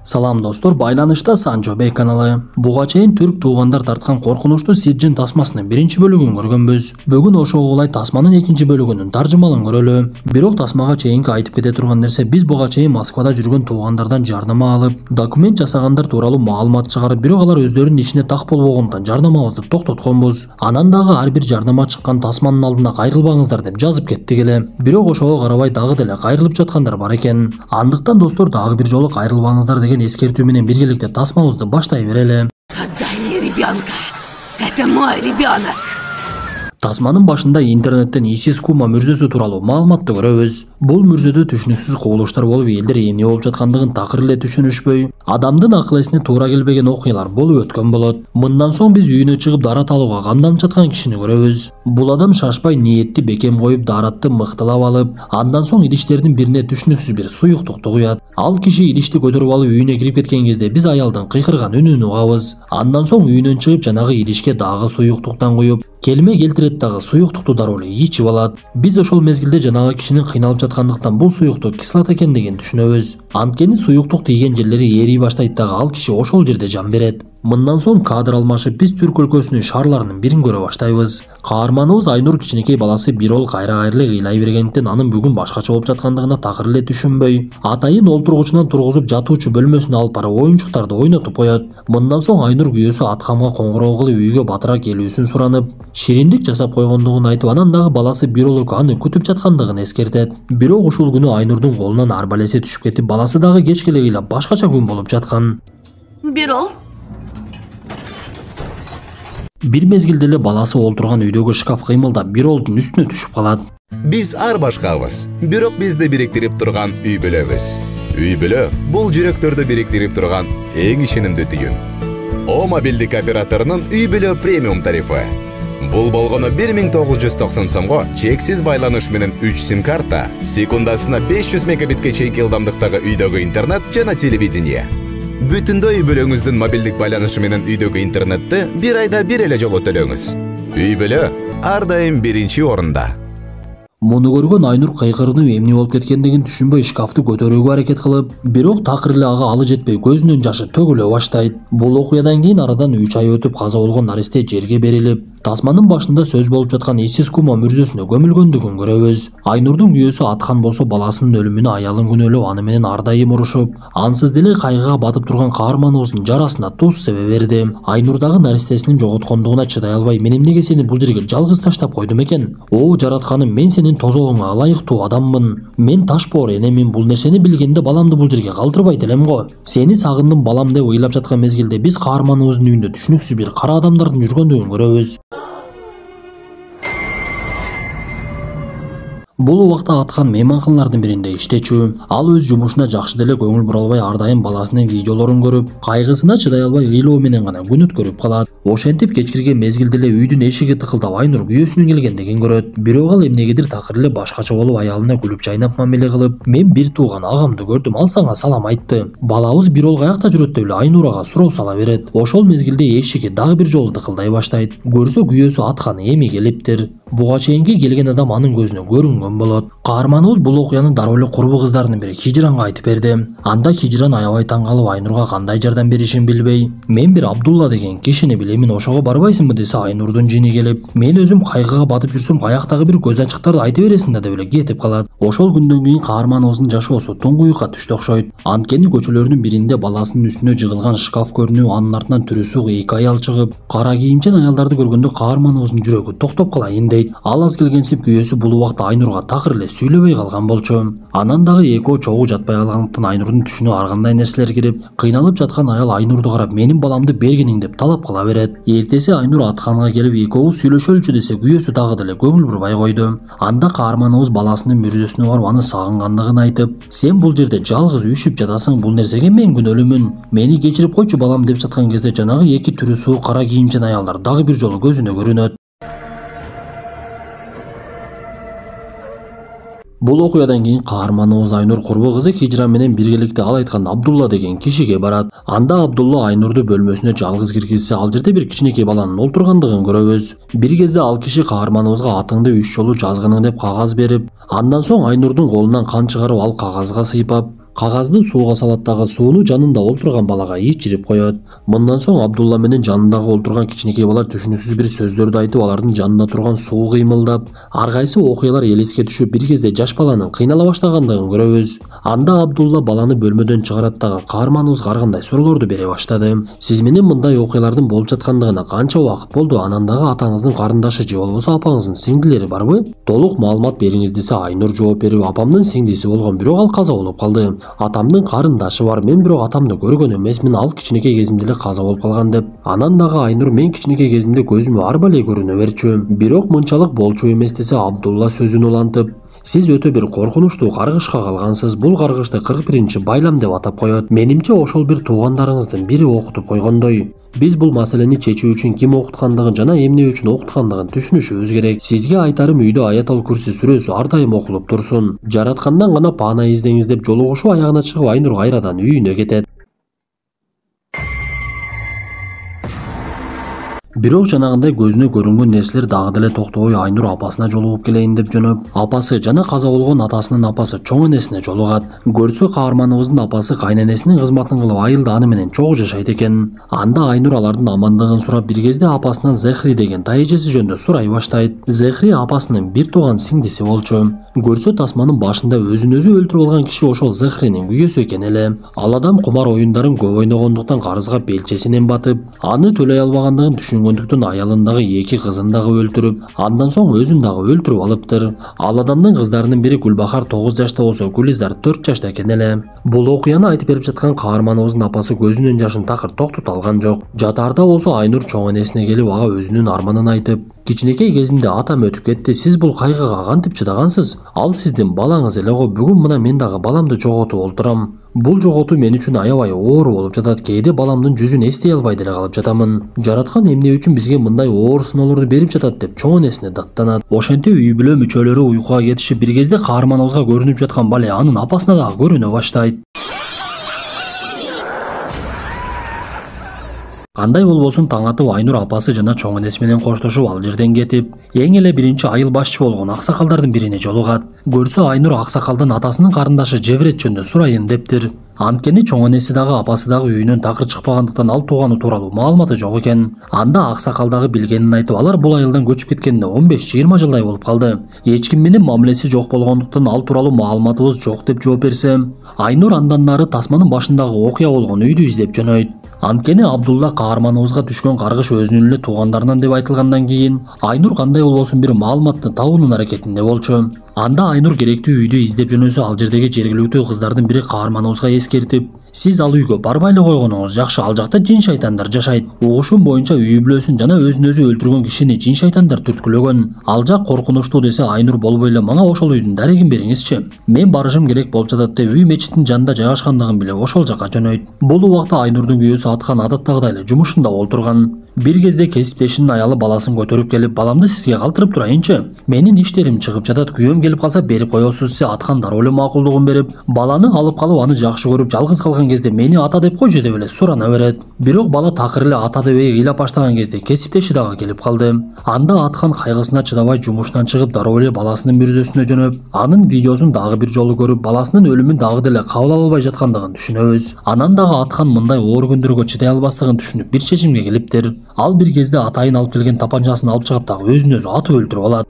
Салам достор, байланышта Санжо Бей каналы. Буга чейин түрк туугандар тарткан коркунучтуу Сиджин тасмасынын биринчи бөлүгүн көргөнбүз. Бүгүн ошого улай тасманын экинчи бөлүгүнүн таржымалын көрөлү. Бирок тасмага чейинки айтып кете турган нерсе, биз буга чейин Москвада жүргөн туугандардан жардама алып, документ жасагандар тууралуу маалымат чыгарып, бирок алар өздөрүнүн ишине так болбогондуктан жардамабызды токтотконбуз. Анан дагы ар бир жардама чыккан тасманын алдына кайрылбаңыздар деп жазып кеттик эле. Бирок ошого карабай дагы деле кайрылып жаткандар бар экен. Андыктан достор, дагы бир жолу кайрылбаңыздар деген эскертүү менен биргеликте тасмабызды баштай берели. Отдай мне ребенка. Это мой ребенок. Тасманын башында интернеттен исис кума мүрзөсү тууралуу маалыматты көрөбүз. Бул мүрзөдө түшүнүксүз кубулуштар болуп, элдер эмне болуп жаткандыгын такыр эле түшүнүшпөй, адамдын акыл эсине туура келбеген окуялар болуп өткөн болот. Мындан соң биз үйүнө чыгып даарат алууга камданып жаткан кишини көрөбүз. Бул адам шашпай ниетти бекем коюп дааратты мыктылап алып, андан соң идиштердин бирине түшүнүксүз бир суюктукту куят. Ал киши идишти көтөрүп алып үйүнө кирип кеткен кезде биз аялдын кыйкырган үнүн угабыз. Андан соң үйүнөн чыгып жанагы идишке дагы суюктуктан куюп, келме келтирет дагы суюктукту дароо эле ичип алат. Биз ошол мезгилде жанагы кишинин кыйналып жаткандыктан бул суюкту кислота экендигин түшүнөбүз. Анткени суюктук тийген жерлери ээрий баштайт дагы, ал киши ошол жерде жан берет. Мындан соң кадр алмашып, биз Түрк өлкөсүнүн шаарларынын бирин көрө баштайбыз. Каарманыбыз Айнур кичинекей баласы Бирол кайра эле ыйлай бергендиктен анын бүгүн башкача болуп жаткандыгына такыр эле түшүнбөй, атайын олтургучунан тургузуп жатуучу бөлмөсүнө алып барып оюнчуктарды ойнотуп коет. Мындан соң Айнур күйөөсү Аткамга коңгуроо кылып үйгө батыра келүүсүн суранып, шириндик жасап койгондугун айтып, анан дагы баласы Бирол аны күтүп жаткандыгын эскертет. Бирок ушул күнү Айнурдун колунан арбалеси түшүп кетип, баласы дагы кечке эле ыйлап башкача күн болуп жаткан. Бирол. Бир мезгилде эле баласы олтурган үйдөгү шкаф кыймылдап Биролдун үстүнө түшүп калат. Биз ар башкабыз, бирок бизди бириктирип турган үй бүлөбүз. Үй бүлө бул жүрөктөрдү бириктирип турган эң ишенимдүү түйүн. О мобилдик операторунун үй бүлө премиум тарифи. Бул болгону 1990 сомго чексиз байланыш менен 3 сим-карта, секундасына 500 мегабитке чейинки ылдамдыктагы үйдөгү интернет жана телевидение. Бүтүндөй үй бүлөңүздүн мобилдик байланышы менен үйдөгү интернетти бир айда бир эле жолу төлөңүз. Үй бүлө ар дайым биринчи орунда. Муну көргөн Айнур кайгырынып эмне болуп кеткендигин түшүнбөй шкафты көтөрүүгө аракет кылып, бирок такыр эле ага алы жетпей көзүнөн жашы төгүлө баштайт. Бул окуядан кийин арадан 3 ай өтүп каза болгон наристе жерге берилип, тасманын башында сөз болуп жаткан исис кума мүрзөсүнө көмүлгөндүгүн көрөбүз. Айнурдун күйөөсү Аткан болсо баласынын өлүмүнө аялын күнөөлөп, аны менен ар дайым урушуп, ансыз деле кайгыга батып турган каарманыбыздын жарасына туз себе берди. Айнур дагы наристесинин жоготкондугуна чыдай албай, мен эмнеге сени бул жерге жалгыз таштап койдум экен? О жаратканым, мен сенин тозогуңа ылайыктуу адаммын. Мен таш боор энемин, бул нерсени билгенде баламды бул жерге калтырбайт элем го. Сени сагындым балам деп ыйлап жаткан мезгилде биз каарманыбыздын үйүндө түшүнүксүз бир кара адамдардын жүргөндүгүн көрөбүз. Бул убакта Аткан мейманканалардын биринде иштечү. Ал өз жумушуна жакшы деле көңүл бура албай, ар дайым баласынын видеолорун көрүп, кайгысына чыдай албай ыйлоо менен гана күн өткөрүп калат. Ошентип кечкирген мезгилде эле үйдүн эшиги тыкылдап Айнур күйөөсүнүн келгендигин көрөт. Бирок ал эмнегедир такыр эле башкача болуп, аялына күлүп жайнап мамиле кылып, мен бир тууган агамды көрдүм, ал сага салам айтты. Балабыз Бирол каякта жүрөт деп эле Айнур ага суроо сала берет. Ошол мезгилде эшиги дагы бир жолу тыкылдай баштайт. Көрсө күйөөсү Аткан эми келиптир. Буга чейинки келген адам анын көзүнө көрүнгөн болот. Каарманыбыз бул окуяны дароо эле курбу кыздардын бири Хижранга айтып берди. Анда Хижран аябай таң калып, Айнурга кандай жардам беришин билбей, мен бир Абдулла деген кишини билемин, ошого барбайсыңбы десе, Айнурдун жини келип, мен өзүм кайгыга батып жүрсөм каяктагы бир көз ачыктарды айта бересиң да деп эле кетип калат. Ошол күндөн кийин каарманыбыздын жашоосу туңгуюкка түштү окшойт. Анткени көчөлөрдүн биринде баласынын үстүнө жыгылган шкаф көрүнүү, анын артынан түрүсү кыйык аял чыгып, кара кийимчен аялдарды көргөндө каарманыбыздын жүрөгү токтоп калайын дейт. Ал аз келгенсип күйөөсү бул убакта Айнурга такыр эле сүйлөбөй калган болчу. Анан дагы экөө чогуу жатпай калгандыктан Айнурдун түшүнө ар кандай нерселер кирип, кыйналып жаткан аял Айнурду карап, менин баламды бергиниң деп талап кыла берет. Эртеси Айнур Атканга келип экөөбүз сүйлөшөлүчү десе, күйөөсү дагы деле көңүл бурбай койду. Анда каарманыбыз баласынын мүрзөсүнө барып аны сагынгандыгын айтып, сен бул жерде жалгыз үшүп жатасың, бул нерсеге мен күнөөлүүмүн, мени кечирип койчу балам деп жаткан кезде жанагы эки түрү суук кара кийимчен аялдар дагы бир жолу көзүнө көрүнөт. Бул окуядан кийин каарманыбыз Айнур курбу кызы Хижра менен биргеликте ал айткан Абдулла деген кишиге барат. Анда Абдулла Айнурду бөлмөсүнө жалгыз киргизсе, ал жерде бир кичинекей баланын олтургандыгын көрөбүз. Бир кезде ал киши каарманыбызга атыңды 3 жолу жазгының деп кагаз берип, андан соң Айнурдун колунан кан чыгарып, ал кагазга сыйпап, Кагазды сууга салат дагы сууну жанында олтурган балага ичирип коет. Мындан соң Абдулла менен жанындагы олтурган кичинекей бала түшүнүксүз бир сөздөрдү айтып, алардын жанында турган суу кыймылдап, ар кайсы окуялар элеске түшүп, бир кезде жаш баланын кыйнала баштагандыгын көрөбүз. Анда Абдулла баланы бөлмөдөн чыгарат дагы каарманыбызга ар кандай суроолорду бере баштады. Сиз менен мындай окуялардын болуп жаткандыгына канча убакыт болду? Анан дагы атаңыздын карындашы же болбосо апаңыздын сиңдилери барбы? Толук маалымат бериңиз десе Айнур жооп берип, апамдын сиңдиси болгон, бирок ал каза болуп калды. Атамдын карындашы бар, мен бирок атамды көргөн эмесмин, ал кичинекей кезимде эле каза болуп калган деп. Анан дагы Айнур мен кичинекей кезимде көзүмө арба эле көрүнө берчү, бирок мынчалык болчу эмес десе Абдулла сөзүн улантып, сиз өтө бир коркунучтуу каргышка калгансыз. Бул каргышты 41-чи байлам деп атап коет. Менимче ошол бир туугандарыңыздын бири окутуп койгондой. Биз бул маселени чечүү үчүн ким окуткандыгын жана эмне үчүн окуткандыгын түшүнүшүбүз керек. Сизге айтарым, үйдө Аятал Курси сүрөсү ар дайым окулуп турсун. Жараткандан гана паана издеңиз деп жолугушуу аягына чыгып, Айнур кайрадан үйүнө кетет. Бирок жанагындай көзүнө көрүнгөн нерселер дагы деле токтобой Айнур апасына жолугуп келейин деп жөнөп, апасы жана каза болгон атасынын апасы чоң энесине жолугат. Көрсө каарманыбыздын апасы кайненесинин кызматын кылып айылда аны менен чогуу жашайт экен. Анда Айнур алардын амандыгын сурап, бир кезде апасынан Зехри деген тайэжеси жөнүндө сурай баштайт. Зехри апасынын бир тууган сиңдиси болчу. Көрсө тасманын башында өзүн өзү өлтүрүп алган киши ошол Зехринин күйөөсү экен эле. Ал адам кумар оюндарын көп ойногондуктан карызга белчесинен батып, аны төлөй албагандыгын түшүнгөндүктөн аялындагы 2 кызын дагы өлтүрүп, андан соң өзүн дагы өлтүрүп алыптыр. Ал адамдын кыздарынын бири Гүлбахар 9 жашта болсо, Гүлизар 4 жашта экен эле. Бул окуяны айтып берип жаткан каарманыбыздын апасы көзүнүн жашын такыр токтото алган жок. Жатаарда болсо Айнур чоң энесине келип, ага өзүнүн арманын айтып, кичинекей кезинде атам өтүп кетти, сиз бул кайгыга кантип чыдагансыз? Ал сиздин балаңыз эле го. Бүгүн мына мен дагы баламды жоготуп олтурам. Бул жоготуу мен үчүн аябай оор болуп жатат. Кээде баламдын жүзүн эстей албай деле калып жатамын. Жараткан эмне үчүн бизге мындай оор сыноолорду берип жатат деп чоң энесине даттанат. Ошентип үй бүлө мүчөлөрү уйкуга кетишип, бир кезде каарманыбызга көрүнүп жаткан бале анын апасына дагы көрүнө баштайт. Кандай болбосун таң атып, Айнур апасы жана чоң энеси менен коштошуп ал жерден кетип, эң эле биринчи айыл башчы болгон аксакалдардын бирине жолугат. Көрсө Айнур аксакалдын атасынын карындашы Жеврет жөнүндө сурайын дептир. Анткени чоң энеси дагы апасы дагы үйүнөн такыр чыкпагандыктан ал тууганы тууралуу маалыматы жок экен. Анда аксакал дагы билгенин айтып, алар бул айылдан көчүп кеткенине 15-20 жылдай болуп калды. Эч ким менен мамилеси жок болгондуктан ал тууралуу маалыматыбыз жок деп жооп берсе, Айнур андан нары тасманын башындагы окуя болгон үйдү издеп жөнөйт. Анткени Абдулла каарманыбызга түшкөн каргыш өзүнүн эле туугандарынан деп айтылгандан кийин Айнур кандай болбосун бир маалыматты табуунун аракетинде болчу. Анда Айнур керектүү үйдү издеп жөнөсө, ал жердеги жергиликтүү кыздардын бири каарманыбызга эскертип, сиз ал үйгө барбай эле койгонуңуз жакшы, ал жакта жин шайтандар жашайт. Угушум боюнча үй бүлөсүн жана өзүн өзү өлтүргөн кишини жин шайтандар түрткүлөгөн. Ал жак коркунучтуу десе, Айнур болбой эле мага ошол үйдүн дарегин бериңизчи. Мен барышым керек болуп жатат деп үй мечиттин жанында жайгашкандыгын билип ошол жака жөнөйт. Бул убакта Айнурдун күйөөсү Аткан адаттагыдай эле жумушунда олтурган. Бир кезде кесиптешинин аялы баласын көтөрүп келип, баламды сизге калтырып турайынчы. Менин иштерим чыгып жатат, күйөөм келип калса берип коесуз. Десе Аткан дароо эле макулдугун берип, баланы алып калып аны жакшы көрүп, жалгыз калган кезде мени ата деп койчу деп эле сурана берет. Бирок бала такыр эле ата деп ыйлап баштаган кезде кесиптеши дагы келип калды. Анда Аткан кайгысына чыдабай жумушунан чыгып дароо эле баласынын мүрзөсүнө жөнөп, анын видеосун дагы бир жолу көрүп, баласынын өлүмүн дагы деле кабыл ала албай жаткандыгын түшүнөбүз. Анан дагы Аткан мындай оор күндөргө чыдай албастыгын түшүнүп бир чечимге келиптир. Ал бир кезде атайын алып келген тапанчасын алып чыгат дагы өзүн өзү атып өлтүрүп алат.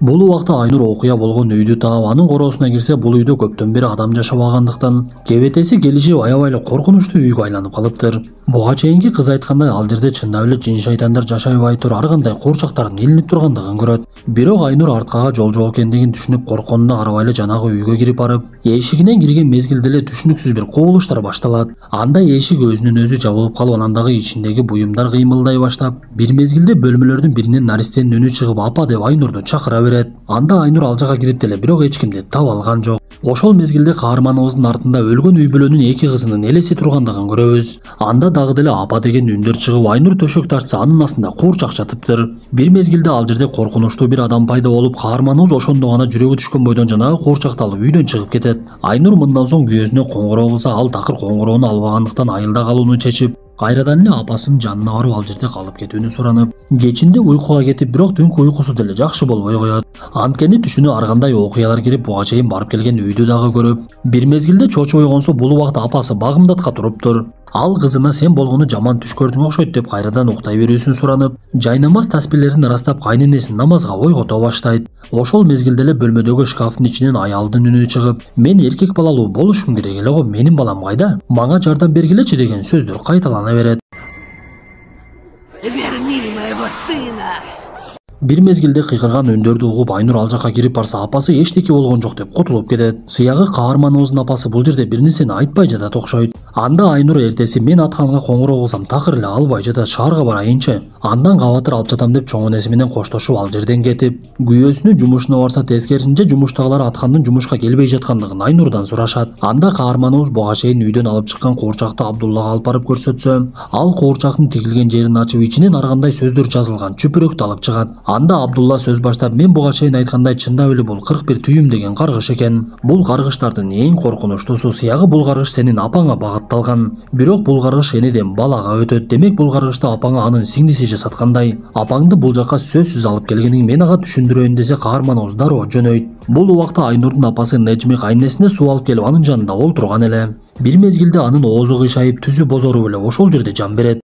Бул убакта Айнур окуя болгон үйдү таап, анын короосуна кирсе, бул үйдө көптөн бери адам жашабагандыктан кебетеси келишип аябай эле коркунучтуу үйгө айланып калыптыр. Буга чейинки кыз айткандай, ал жерде чындап эле жин шайтандар жашабай тур, ар кандай куурчактардын илинип тургандыгын көрөт. Бирок Айнур арткага жол жок экендигин түшүнүп, коркконуна карабай эле жанагы үйгө кирип барып, эшигинен кирген мезгилде эле түшүнүксүз бир кубулуштар башталат. Анда эшик өзүнүн өзү жабылып калып, анан дагы ичиндеги буюмдар кыймылдай баштап, бир мезгилде бөлмөлөрдүн биринен наристенин үнү чыгып, апа деп Айнурду чакыра берет. Анда Айнур ал жака кирип деле, бирок эч кимди таба алган жок. Ошол мезгилде каарманыбыздын артында өлгөн үй бүлөнүн 2 кызынын элеси тургандыгын көрөбүз. Анда дагы деле апа деген үндөр чыгып, Айнур төшөк тартса, анын астында куурчак жатыптыр. Бир мезгилде ал жерде коркунучтуу бир адам пайда болуп, каарманыбыз ошондо гана жүрөгү түшкөн бойдон жанагы куурчакты алып үйдөн чыгып кетет. Айнур мындан соң күйөөсүнө коңгуроо кылса, ал такыр коңгуроону албагандыктан айылда калууну чечип, Кайрадан эле апасынын жанына барып ал жерде калып кетүүнү суранып, кечинде уйкуга кетип, бирок түнкү уйкусу деле жакшы болбой коет. Анткени түшүнө ар кандай окуялар кирип, буга чейин барып келген үйдү дагы көрүп, бир мезгилде чочуп ойгонсо бул убакта апасы багымдатка туруптур. Ал кызына сен болгону жаман түш көрдүң окшойт деп кайрадан уктай берүүсүн суранып, жайнамаз таспирлерин ырастап кайненесин намазга ойгото баштайт. Ошол мезгилде эле бөлмөдөгү шкафтын ичинен аялдын үнү чыгып, мен эркек балалуу болушум керек эле го, менин балам кайда? Мага жардам бергилечи деген сөздөр кайталана берет. Верни моего сына! Бир мезгилде кыйкырган үндөрдү угуп Айнур ал жака кирип барса, апасы эчтеке болгон жок деп кутулуп кетет. Сыягы каарманыбыздын апасы бул жерде бир нерсени айтпай жатат окшойт. Анда Айнур эртеси мен атканга коңгуроо кылсам такыр эле албай жатат, шаарга барайынчы. Андан кабатыр алып жатам деп чоң энеси менен коштошуп ал жерден кетип, күйөөсүнүн жумушуна барса тескерисинче жумуштагылар аткандын жумушка келбей жаткандыгын Айнурдан сурашат. Анда каарманыбыз буга чейин үйдөн алып чыккан куурчакты Абдуллага алып барып көрсөтсө, ал куурчактын тигилген жерин ачып, ичинен ар кандай сөздөр жазылган чүпүрөктү алып чыгат. Анда Абдулла сөз баштап, мен буга чейин айткандай чындап эле бул 41 түйүм деген каргыш экен. Бул каргыштардын эң коркунучтуусу, сыягы бул каргыш сенин апаңа багытталган. Бирок бул каргыш энеден балага өтөт. Демек бул каргышты апаңа анын сиңдиси жасаткандай. Апаңды бул жака сөзсүз алып келгениң мен ага түшүндүрөйүн десе, каарманыбыз дароо жөнөйт. Бул убакта Айнурдун апасы Нежми кайнесине суу алып келип анын жанында олтурган эле. Бир мезгилде анын оозу кыйшайып, түзү бозоруп эле ошол жерде жан берет.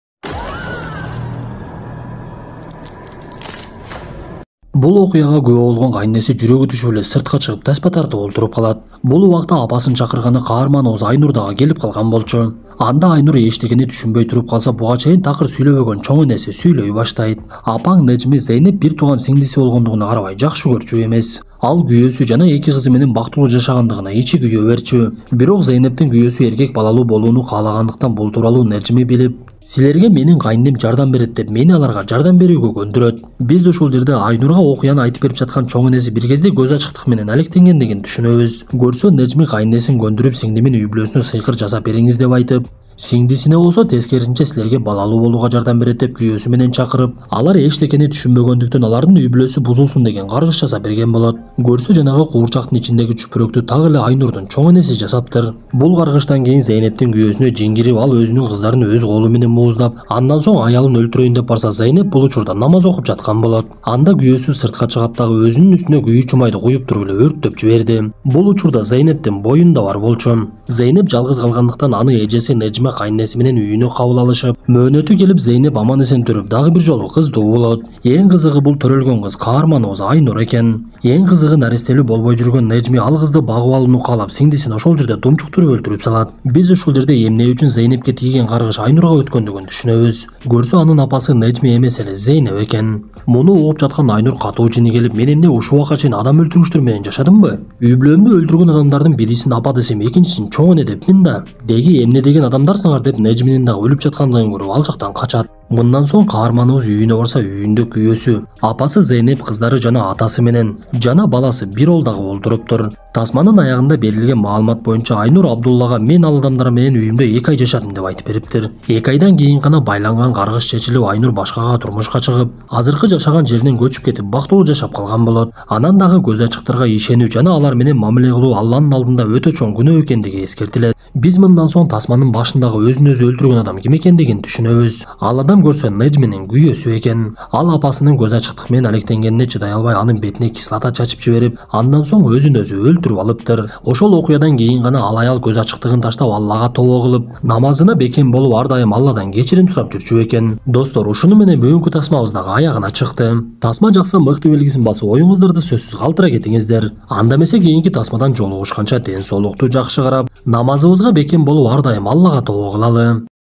Бул окуяга күбө болгон кайнеси жүрөгү түшүп эле сыртка чыгып таспа тартып олтуруп калат. Бул убакта апасын чакырганы каарманыбыз Айнур дагы келип калган болчу. Анда Айнур эчтекени түшүнбөй туруп калса, буга чейин такыр сүйлөбөгөн чоң энеси сүйлөй баштайт. Апаң Нежми Зейнеп бир тууган сиңдиси болгондугуна карабай жакшы көрчү эмес. Ал күйөөсү жана эки кызы менен бактылуу жашагандыгына ичи күйө берчү. Бирок Зейнептин күйөөсү эркек балалуу болууну каалагандыктан бул тууралуу Нежми билип, силерге менин кайнем жардам берет деп мени аларга жардам берүүгө көндүрөт. Биз ушул жерде Айнурга окуяны айтып берип жаткан чоң энеси бир кезде көз ачыктык менен алектенгендигин түшүнөбүз. Көрсө Нежми кайнесин көндүрүп сиңдимин үй бүлөсүнө сыйкыр жасап бериңиз деп айтып, сиңдисине болсо тескерисинче силерге балалуу болууга жардам берет деп күйөөсү менен чакырып, алар эчтекени түшүнбөгөндүктөн алардын үй бүлөсү бузулсун деген каргыш жасап берген болот. Көрсө жанагы куурчактын ичиндеги чүпүрөктү так эле Айнурдун чоң энеси жасаптыр. Бул каргыштан кийин Зейнептин күйөөсүнө жин кирип, ал өзүнүн кыздарын өз колу менен мууздап, андан соң аялын өлтүрөйүн деп барса, Зейнеп бул учурда намаз окуп жаткан болот. Анда күйөөсү сыртка чыгат дагы өзүнүн үстүнө күйүү чумайды куюп туруп эле өрттөп жиберди. Бул учурда Зейнептин боюнда бар болчу. Зейнеп жалгыз калгандыктан аны эжеси Нежми кайнеси менен үйүнө кабыл алышып, мөөнөтү келип Зейнеп аман эсен төрүп дагы бир жолу кыз дуу болот. Эң кызыгы бул төрөлгөн кыз каарманыбыз Айнур экен. Эң кызыгы наристелүү болбой жүргөн Нежми ал кызды багып алууну каалап сиңдисин ошол жерде тумчуктуруп өлтүрүп салат. Биз ушул жерде эмне үчүн Зейнепке тийген каргыш Айнурга өткөндүгүн түшүнөбүз. Көрсө анын апасы Нежми эмес эле Зейнеп экен. Муну угуп жаткан Айнур катуу жини келип, мен эмне ушул убакка чейин адам өлтүргүчтөр менен жашадымбы? Үй бүлөмдү өлтүргөн адамдардын бирисин апа десем, экинчисин чоң эне депмин да. Деги эмне деген адамдарсыңар деп Нежминин дагы өлүп жаткандыгын көрүп ал жактан качат. Мындан соң каарманыбыз үйүнө барса, үйүндө күйөөсү, апасы Зейнеп, кыздары жана атасы менен жана баласы бир олдагы олтуруптур. Тасманын аягында берилген маалымат боюнча Айнур Абдуллага мен ал адамдар менен үйүмдө 2 ай жашадым деп айтып бериптир. 2 айдан кийин гана байланган каргыш чечилип, Айнур башкага турмушка чыгып, азыркы жашаган жеринен көчүп кетип бактылуу жашап калган болот. Анан дагы көз ачыктарга ишенүү жана алар менен мамиле кылуу Алланын алдында өтө чоң күнөө экендиги эскертилет. Биз мындан соң Тасманын башындагы өзүн өзү өлтүргөн адам ким экендигин түшүнөбүз. Ал адам көрсө Нежминин күйөөсү экен. Ал апасынын көз ачыктык менен алектенгенине чыдай албай анын бетине кислота чачып жиберип, андан соң өзүн өзү өлтүрүп алыптыр. Ошол окуядан кийин гана ал аял көз ачыктыгын таштап Аллага тобо кылып, намазына бекем болуп ар дайым Алладан кечирим сурап жүрчү экен. Достор, ушуну менен бүгүнкү тасмабыз дагы аягына чыкты. Тасма жакса мыкты белгисин басып, оюңуздарды сөзсүз калтыра кетиңиздер. Анда эмесе кийинки тасмадан жолугушканча ден соолукту жакшы карап, намазыбызга бекем болуп ар дайым Аллага тобо кылалы.